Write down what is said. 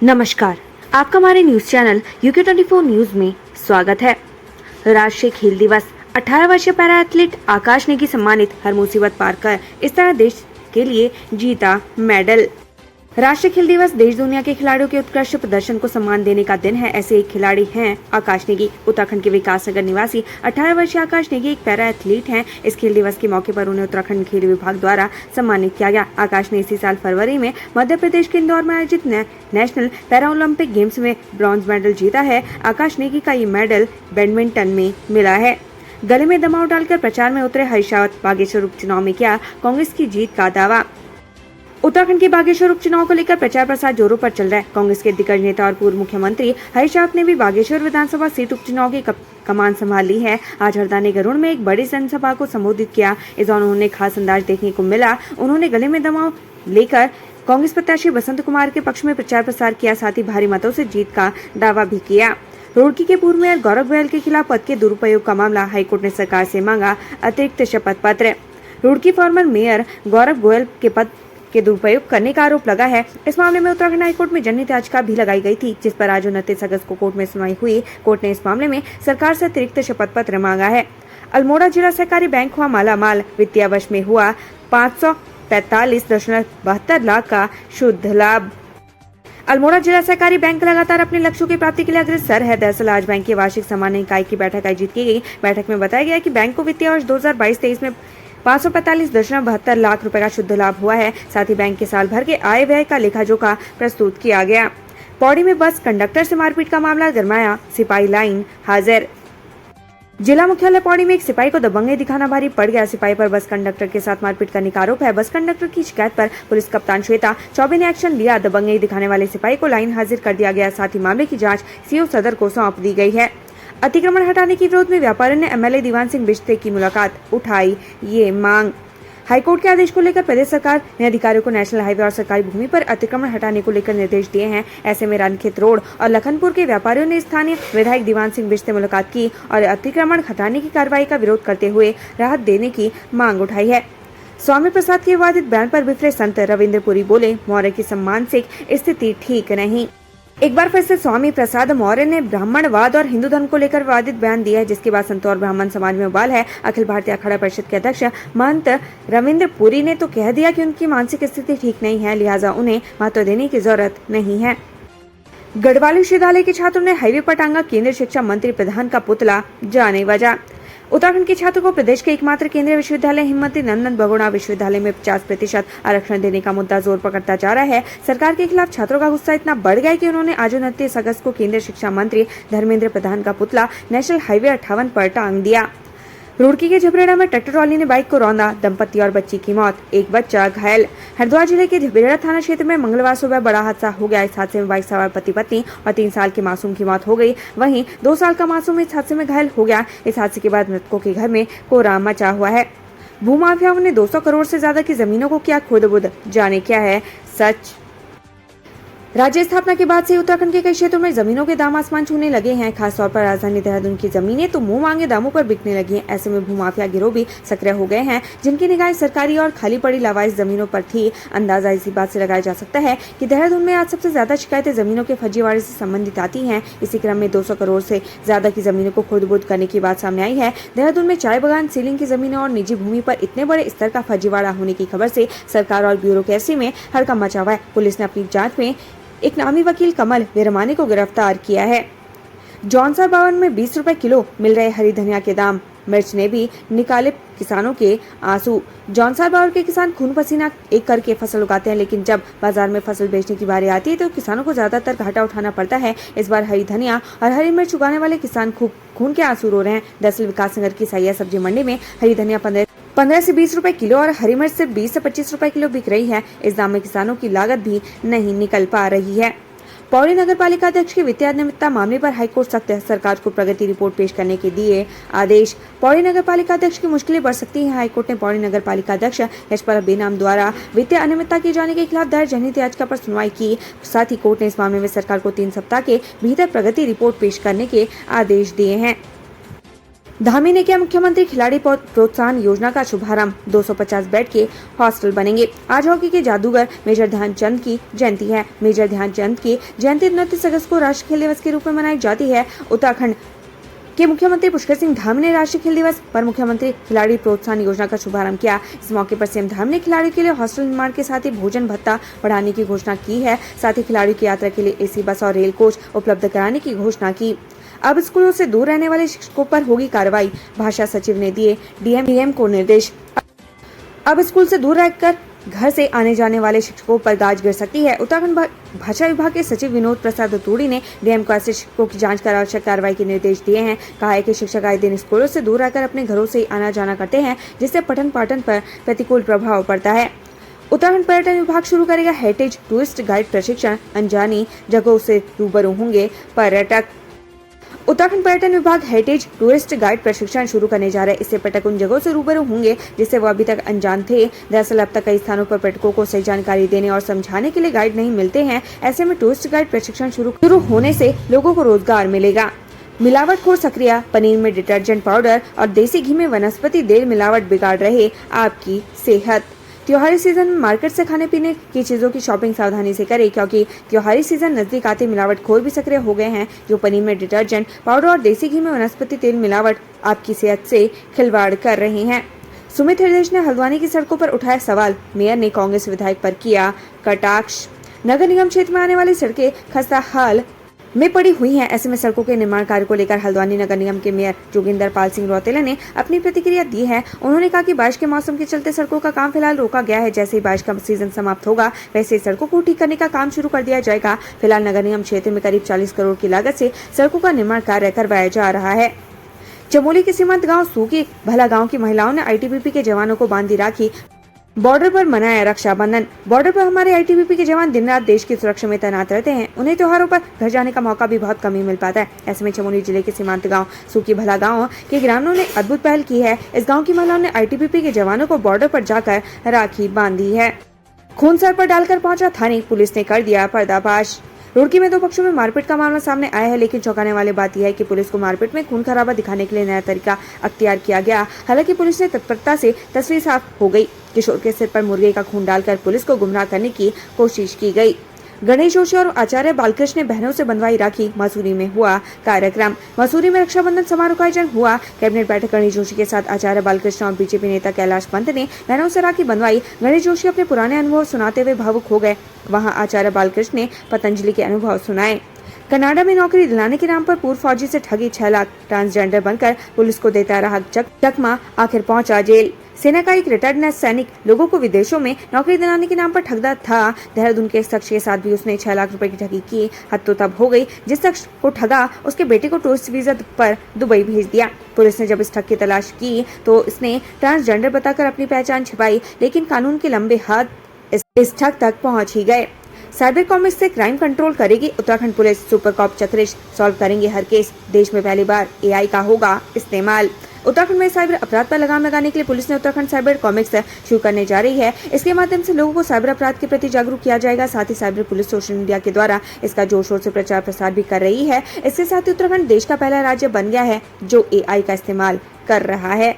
नमस्कार, आपका हमारे न्यूज चैनल UK24 न्यूज में स्वागत है। राष्ट्रीय खेल दिवस 18 वर्षीय पैरा एथलीट आकाश नेगी सम्मानित, हर मुसीबत पार कर इस तरह देश के लिए जीता मेडल। राष्ट्रीय खेल दिवस देश दुनिया के खिलाड़ियों के उत्कृष्ट प्रदर्शन को सम्मान देने का दिन है। ऐसे एक खिलाड़ी हैं आकाश नेगी। उत्तराखंड के विकासनगर निवासी 18 वर्षीय आकाश नेगी एक पैरा एथलीट हैं। इस खेल दिवस के मौके पर उन्हें उत्तराखंड खेल विभाग द्वारा सम्मानित किया गया। आकाश ने इसी साल फरवरी में मध्य प्रदेश के इंदौर में आयोजित नेशनल पैरा ओलंपिक गेम्स में ब्रॉन्ज मेडल जीता है। आकाश नेगी का ये मेडल बैडमिंटन में मिला है। गले में दबाव डालकर प्रचार में उतरे हरीश रावत। बागेश्वर उपचुनाव में किया कांग्रेस की जीत का दावा। उत्तराखंड के बागेश्वर उपचुनाव को लेकर प्रचार प्रसार जोरों पर चल रहा है। कांग्रेस के दिग्गज नेता और पूर्व मुख्यमंत्री हरीश रावत ने भी बागेश्वर विधानसभा सीट उपचुनाव की कमान संभाल ली है। आज हरदाने गरुड़ में एक बड़ी जनसभा को संबोधित किया। इस दौरान उन्होंने खास अंदाज देखने को मिला। उन्होंने गले में दबाव लेकर कांग्रेस प्रत्याशी बसंत कुमार के पक्ष में प्रचार प्रसार किया, साथ ही भारी मतों से जीत का दावा भी किया। रुड़की के पूर्व मेयर गौरव गोयल के खिलाफ पद के दुरुपयोग का मामला, हाईकोर्ट ने सरकार से मांगा अतिरिक्त शपथ पत्र। रुड़की फॉर्मर मेयर गौरव गोयल के पद के दुरुपयोग करने का आरोप लगा है। इस मामले में उत्तराखंड हाईकोर्ट में जनहित याचिका भी लगाई गई थी, जिस पर आज 29 अगस्त को कोर्ट में सुनवाई हुई। कोर्ट ने इस मामले में सरकार से अतिरिक्त शपथ पत्र मांगा है। अल्मोड़ा जिला सहकारी बैंक हुआ मालामाल। वित्तीय वर्ष में हुआ 545.72 लाख का शुद्ध लाभ। अल्मोड़ा जिला सहकारी बैंक लगातार अपने लक्ष्यों की प्राप्ति के लिए अग्रसर है। दरअसल आज बैंक की वार्षिक सामान्य इकाई की बैठक आयोजित की गई। बैठक में बताया गया कि बैंक को वित्तीय वर्ष 2022-23 में 545.72 लाख रुपए का शुद्ध लाभ हुआ है। साथ ही बैंक के साल भर के आय व्यय का लेखा जोखा प्रस्तुत किया गया। पौड़ी में बस कंडक्टर से मारपीट का मामला गरमाया, सिपाही लाइन हाजिर। जिला मुख्यालय पौड़ी में एक सिपाही को दबंगई दिखाना भारी पड़ गया। सिपाही पर बस कंडक्टर के साथ मारपीट करने का आरोप है। बस कंडक्टर की शिकायत पर पुलिस कप्तान श्वेता चौबे ने एक्शन लिया। दबंगई दिखाने वाले सिपाही को लाइन हाजिर कर दिया गया। साथ ही मामले की जांच सीओ सदर को सौंप दी गई है। अतिक्रमण हटाने के विरोध में व्यापारी ने एमएलए दीवान सिंह बिश्ते की मुलाकात, उठाई ये मांग। हाईकोर्ट के आदेश को लेकर प्रदेश सरकार ने अधिकारियों को नेशनल हाईवे और सरकारी भूमि पर अतिक्रमण हटाने को लेकर निर्देश दिए हैं। ऐसे में रानीखेत रोड और लखनपुर के व्यापारियों ने स्थानीय विधायक दीवान सिंह बिश्ते से मुलाकात की और अतिक्रमण हटाने की कार्रवाई का विरोध करते हुए राहत देने की मांग उठाई है। स्वामी प्रसाद के विवादित बयान पर बिफरे संत रविंद्र पुरी बोले, मौर्य की सम्मान से स्थिति ठीक नहीं। एक बार फिर से स्वामी प्रसाद मौर्य ने ब्राह्मणवाद और हिंदू धर्म को लेकर विवादित बयान दिया है, जिसके बाद संत और ब्राह्मण समाज में उबाल है। अखिल भारतीय अखाड़ा परिषद के अध्यक्ष महंत रविंद्र पुरी ने तो कह दिया कि उनकी मानसिक स्थिति ठीक नहीं है, लिहाजा उन्हें महत्व देने की जरूरत नहीं है। गढ़वाल विश्वविद्यालय के छात्रों ने हाईवे पर टांगा केंद्रीय शिक्षा मंत्री प्रधान का पुतला, जाने वजह। उत्तराखंड के छात्रों को प्रदेश के एकमात्र केंद्रीय विश्वविद्यालय हिम्मती नंदन बहुगुणा विश्वविद्यालय में 50% आरक्षण देने का मुद्दा जोर पकड़ता जा रहा है। सरकार के खिलाफ छात्रों का गुस्सा इतना बढ़ गया कि उन्होंने आज 29 अगस्त को केंद्रीय शिक्षा मंत्री धर्मेंद्र प्रधान का पुतला नेशनल हाईवे 58 पर टांग दिया। रुड़की के झबरेड़ा में ट्रैक्टर ट्रॉली ने बाइक को रौंदा, दंपति और बच्ची की मौत, एक बच्चा घायल। हरिद्वार जिले के झबरेड़ा थाना क्षेत्र में मंगलवार सुबह बड़ा हादसा हो गया। इस हादसे में बाइक सवार पति पत्नी और 3 साल के मासूम की मौत हो गई। वहीं 2 साल का मासूम इस हादसे में घायल हो गया। इस हादसे के बाद मृतकों के घर में कोहराम मचा हुआ है। भूमाफियाओं ने 200 करोड़ से ज्यादा की जमीनों को किया खुर्द-बुर्द, जाने क्या है सच। राज्य स्थापना के बाद से उत्तराखंड के कई क्षेत्रों में जमीनों के दाम आसमान छूने लगे हैं। खासतौर पर राजधानी देहरादून की जमीनें तो मुंह मांगे दामों पर बिकने लगी हैं। ऐसे में भूमाफिया गिरोह भी सक्रिय हो गए हैं, जिनकी निगाहें सरकारी और खाली पड़ी लावारिस जमीनों पर थी। अंदाजा इसी बात से लगाया जा सकता है कि देहरादून में आज सबसे ज्यादा शिकायतें जमीनों के फर्जीवाड़े से संबंधित आती हैं। इसी क्रम में 200 करोड़ से ज्यादा की जमीनों को खुर्द-बुर्द करने की बात सामने आई है। देहरादून में चाय बगान, सीलिंग की जमीनों और निजी भूमि पर इतने बड़े स्तर का फर्जीवाड़ा होने की खबर से सरकार और ब्यूरोक्रेसी में हड़कंप मचा हुआ है। पुलिस ने अपनी जांच में एक नामी वकील कमल विरमानी को गिरफ्तार किया है। जौनसार बावन में 20 रुपए किलो मिल रहे हरी धनिया के दाम, मिर्च ने भी निकाले किसानों के आंसू। जौनसार बावन के किसान खून पसीना एक करके फसल उगाते हैं, लेकिन जब बाजार में फसल बेचने की बारी आती है तो किसानों को ज्यादातर घाटा उठाना पड़ता है। इस बार हरी धनिया और हरी मिर्च उगाने वाले किसान खूब खून के आंसू रो रहे हैं। दरअसल विकासनगर की सैया सब्जी मंडी में हरी धनिया 15 से 20 रुपए किलो और हरी मिर्च सिर्फ 20 से 25 रुपए किलो बिक रही है। इस दाम में किसानों की लागत भी नहीं निकल पा रही है। पौड़ी नगर पालिका अध्यक्ष की वित्तीय अनियमितता मामले पर हाईकोर्ट सख्त, सरकार को प्रगति रिपोर्ट पेश करने के दिए आदेश। पौड़ी नगर पालिका अध्यक्ष की मुश्किलें बढ़ सकती हैं। हाईकोर्ट ने पौड़ी नगर पालिका अध्यक्ष यशपाल बेनाम द्वारा वित्तीय अनियमितता किए जाने के खिलाफ दायर जनहित याचिका पर सुनवाई की। साथ ही कोर्ट ने इस मामले में सरकार को 3 सप्ताह के भीतर प्रगति रिपोर्ट पेश करने के आदेश दिए हैं। धामी ने किया मुख्यमंत्री खिलाड़ी प्रोत्साहन योजना का शुभारंभ। 250 बेड के हॉस्टल बनेंगे। आज हॉकी के जादूगर मेजर ध्यानचंद की जयंती है। मेजर ध्यानचंद की जयंती 29 अगस्त को राष्ट्रीय खेल दिवस के रूप में मनाई जाती है। उत्तराखंड के मुख्यमंत्री पुष्कर सिंह धामी ने राष्ट्रीय खेल दिवस पर मुख्यमंत्री खिलाड़ी प्रोत्साहन योजना का शुभारंभ किया। इस मौके पर सीएम धामी ने खिलाड़ियों के लिए हॉस्टल निर्माण के साथ ही भोजन भत्ता बढ़ाने की घोषणा की है। साथ ही खिलाड़ियों की यात्रा के लिए एसी बस और रेल कोच उपलब्ध कराने की घोषणा की। अब स्कूलों से दूर रहने वाले शिक्षकों पर होगी कार्रवाई। भाषा सचिव ने दिए डीएम को निर्देश। अब स्कूल से दूर रहकर घर से आने जाने वाले शिक्षकों पर गाज गिर सकती है। उत्तराखंड भाषा विभाग के सचिव विनोद प्रसाद तूड़ी ने डीएम को ऐसे शिक्षकों की जांच कर आवश्यक कार्रवाई के निर्देश दिए हैं। कहा है कि शिक्षक आए दिन स्कूलों से दूर रहकर अपने घरों से आना जाना करते हैं, जिससे पठन पाठन पर प्रतिकूल प्रभाव पड़ता है। उत्तराखंड पर्यटन विभाग शुरू करेगा हेरिटेज टूरिस्ट गाइड प्रशिक्षण। अनजानी जगहों से रूबरू होंगे पर्यटक। उत्तराखंड पर्यटन विभाग हेरिटेज टूरिस्ट गाइड प्रशिक्षण शुरू करने जा रहा है। इससे पर्यटक उन जगहों से रूबरू होंगे जिससे वो अभी तक अनजान थे। दरअसल अब तक कई स्थानों पर पर्यटकों को सही जानकारी देने और समझाने के लिए गाइड नहीं मिलते हैं। ऐसे में टूरिस्ट गाइड प्रशिक्षण शुरू होने से लोगों को रोजगार मिलेगा। मिलावटखोर सक्रिय पनीर में डिटर्जेंट पाउडर और देसी घी में वनस्पति तेल मिलावट बिगाड़ रहे आपकी सेहत। त्योहारी सीजन में मार्केट से खाने पीने की चीजों की शॉपिंग सावधानी से करें, क्योंकि त्योहारी सीजन नजदीक आते मिलावटखोर भी सक्रिय हो गए हैं, जो पनीर में डिटर्जेंट पाउडर और देसी घी में वनस्पति तेल मिलावट आपकी सेहत से खिलवाड़ कर रहे हैं। सुमित हृदय ने हल्द्वानी की सड़कों पर उठाया सवाल। मेयर ने कांग्रेस विधायक पर किया कटाक्ष। नगर निगम क्षेत्र में आने वाली सड़कें खस्ता हाल में पड़ी हुई हैं। ऐसे में सड़कों के निर्माण कार्य को लेकर हल्द्वानी नगर निगम के मेयर जोगिंदर पाल सिंह रौतेला ने अपनी प्रतिक्रिया दी है। उन्होंने कहा कि बारिश के मौसम के चलते सड़कों का काम फिलहाल रोका गया है। जैसे ही बारिश का सीजन समाप्त होगा वैसे ही सड़कों को ठीक करने का काम शुरू कर दिया जाएगा। फिलहाल नगर निगम क्षेत्र में करीब 40 करोड़ की लागत से सड़कों का निर्माण कार्य करवाया जा रहा है। चमोली के सीमांत गाँव सूकी भला गाँव की महिलाओं ने आईटीबीपी के जवानों को बांधी राखी। बॉर्डर पर मनाया रक्षाबंधन। बॉर्डर पर हमारे आईटीबीपी के जवान दिन रात देश की सुरक्षा में तैनात रहते हैं। उन्हें त्योहारों पर घर जाने का मौका भी बहुत कम ही मिल पाता है। ऐसे में चमोली जिले के सीमांत गांव सूकी भला गांव के ग्रामीणों ने अद्भुत पहल की है। इस गांव की महिलाओं ने आईटीबीपी के जवानों को बॉर्डर पर जाकर राखी बांधी है। खून सर पर डालकर पहुंचा थाने, पुलिस ने कर दिया पर्दाफाश। रुड़की में दो पक्षों में मारपीट का मामला सामने आया है, लेकिन चौंकाने वाली बात यह है कि पुलिस को मारपीट में खून खराबा दिखाने के लिए नया तरीका अख्तियार किया गया। हालांकि पुलिस ने तत्परता से तस्वीर साफ हो गई। किशोर के सिर पर मुर्गे का खून डालकर पुलिस को गुमराह करने की कोशिश की गई। गणेश जोशी और आचार्य बालकृष्ण ने बहनों से बंधवाई राखी। मसूरी में हुआ कार्यक्रम। मसूरी में रक्षाबंधन समारोह का आयोजन हुआ। कैबिनेट बैठक गणेश जोशी के साथ आचार्य बालकृष्ण और बीजेपी नेता कैलाश पंत ने बहनों से राखी बंधवाई। गणेश जोशी अपने पुराने अनुभव सुनाते हुए भावुक हो गए। वहाँ आचार्य बालकृष्ण ने पतंजलि के अनुभव सुनाए। कनाडा में नौकरी दिलाने के नाम पर पूर्व फौजी से ठगी 6 लाख। ट्रांसजेंडर बनकर पुलिस को देता रहा चकमा, आखिर पहुंचा जेल। सेना का एक रिटायर्ड सैनिक लोगों को विदेशों में नौकरी दिलाने के नाम पर ठगता था। देहरादून के एक शख्स के साथ भी उसने 6 लाख रुपए की ठगी की। हद तो तब हो गई जिस शख्स को ठगा उसके बेटे को टूरिस्ट वीजा पर दुबई भेज दिया। पुलिस ने जब इस ठग की तलाश की तो इसने ट्रांसजेंडर बताकर अपनी पहचान छिपाई, लेकिन कानून के लंबे हाथ इस ठग तक पहुँच ही गए। साइबर कॉमिक्स से क्राइम कंट्रोल करेगी Uttarakhand police. Super cop Chakresh solve करेंगे हर केस। देश में पहली बार एआई का होगा इस्तेमाल। उत्तराखंड में साइबर अपराध पर लगाम लगाने के लिए पुलिस ने उत्तराखंड साइबर कॉमिक्स शुरू करने जा रही है। इसके माध्यम से लोगों को साइबर अपराध के प्रति जागरूक किया जाएगा। साथ ही साइबर पुलिस सोशल मीडिया के द्वारा इसका जोर शोर से प्रचार प्रसार भी कर रही है। इसके साथ ही उत्तराखंड देश का पहला राज्य बन गया है जो एआई का इस्तेमाल कर रहा है।